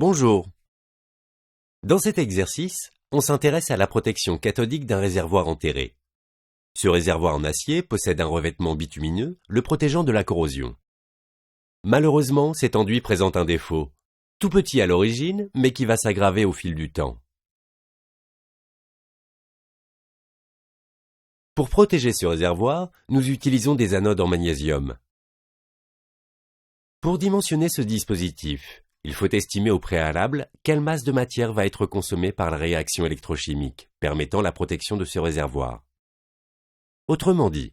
Bonjour. Dans cet exercice, on s'intéresse à la protection cathodique d'un réservoir enterré. Ce réservoir en acier possède un revêtement bitumineux le protégeant de la corrosion. Malheureusement, cet enduit présente un défaut, tout petit à l'origine, mais qui va s'aggraver au fil du temps. Pour protéger ce réservoir, nous utilisons des anodes en magnésium. Pour dimensionner ce dispositif, il faut estimer au préalable quelle masse de matière va être consommée par la réaction électrochimique, permettant la protection de ce réservoir. Autrement dit,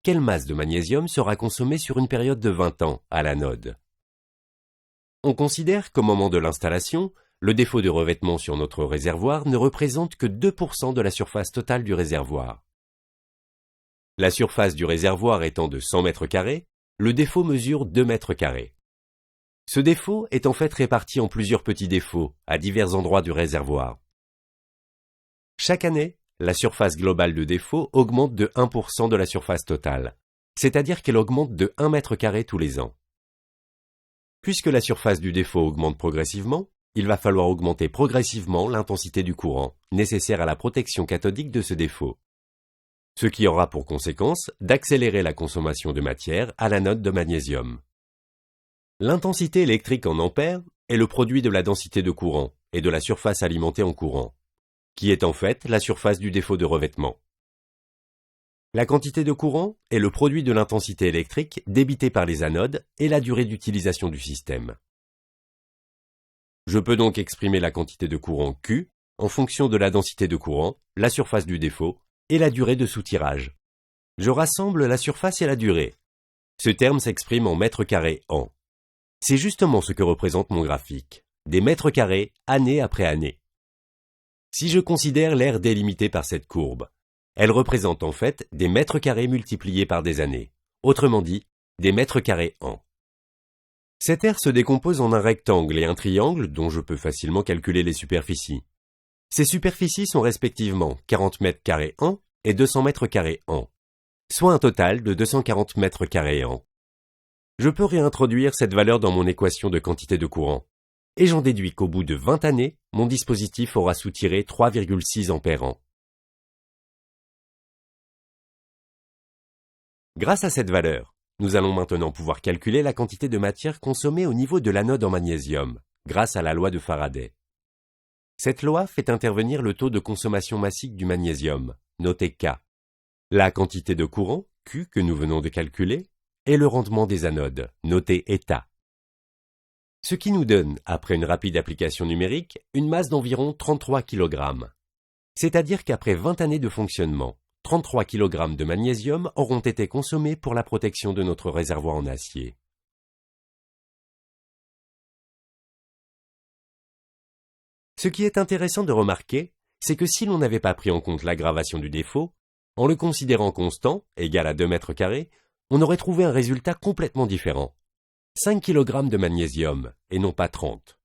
quelle masse de magnésium sera consommée sur une période de 20 ans à l'anode. On considère qu'au moment de l'installation, le défaut de revêtement sur notre réservoir ne représente que 2% de la surface totale du réservoir. La surface du réservoir étant de 100 mètres carrés, le défaut mesure 2 mètres carrés. Ce défaut est en fait réparti en plusieurs petits défauts à divers endroits du réservoir. Chaque année, la surface globale de défaut augmente de 1% de la surface totale, c'est-à-dire qu'elle augmente de 1 mètre carré tous les ans. Puisque la surface du défaut augmente progressivement, il va falloir augmenter progressivement l'intensité du courant, nécessaire à la protection cathodique de ce défaut. Ce qui aura pour conséquence d'accélérer la consommation de matière à l'anode de magnésium. L'intensité électrique en ampères est le produit de la densité de courant et de la surface alimentée en courant, qui est en fait la surface du défaut de revêtement. La quantité de courant est le produit de l'intensité électrique débitée par les anodes et la durée d'utilisation du système. Je peux donc exprimer la quantité de courant Q en fonction de la densité de courant, la surface du défaut et la durée de soutirage. Je rassemble la surface et la durée. Ce terme s'exprime en mètres carrés an. C'est justement ce que représente mon graphique, des mètres carrés année après année. Si je considère l'aire délimitée par cette courbe, elle représente en fait des mètres carrés multipliés par des années, autrement dit, des mètres carrés an. Cette aire se décompose en un rectangle et un triangle dont je peux facilement calculer les superficies. Ces superficies sont respectivement 40 mètres carrés an et 200 mètres carrés an, soit un total de 240 mètres carrés an. Je peux réintroduire cette valeur dans mon équation de quantité de courant, et j'en déduis qu'au bout de 20 années, mon dispositif aura soutiré 3,6 ampères an. Grâce à cette valeur, nous allons maintenant pouvoir calculer la quantité de matière consommée au niveau de l'anode en magnésium, grâce à la loi de Faraday. Cette loi fait intervenir le taux de consommation massique du magnésium, noté K, la quantité de courant, Q, que nous venons de calculer, et le rendement des anodes, noté état. Ce qui nous donne, après une rapide application numérique, une masse d'environ 33 kg. C'est-à-dire qu'après 20 années de fonctionnement, 33 kg de magnésium auront été consommés pour la protection de notre réservoir en acier. Ce qui est intéressant de remarquer, c'est que si l'on n'avait pas pris en compte l'aggravation du défaut, en le considérant constant, égal à 2 mètres carrés, on aurait trouvé un résultat complètement différent. 5 kg de magnésium, et non pas 30.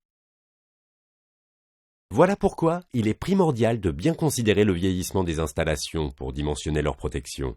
Voilà pourquoi il est primordial de bien considérer le vieillissement des installations pour dimensionner leur protection.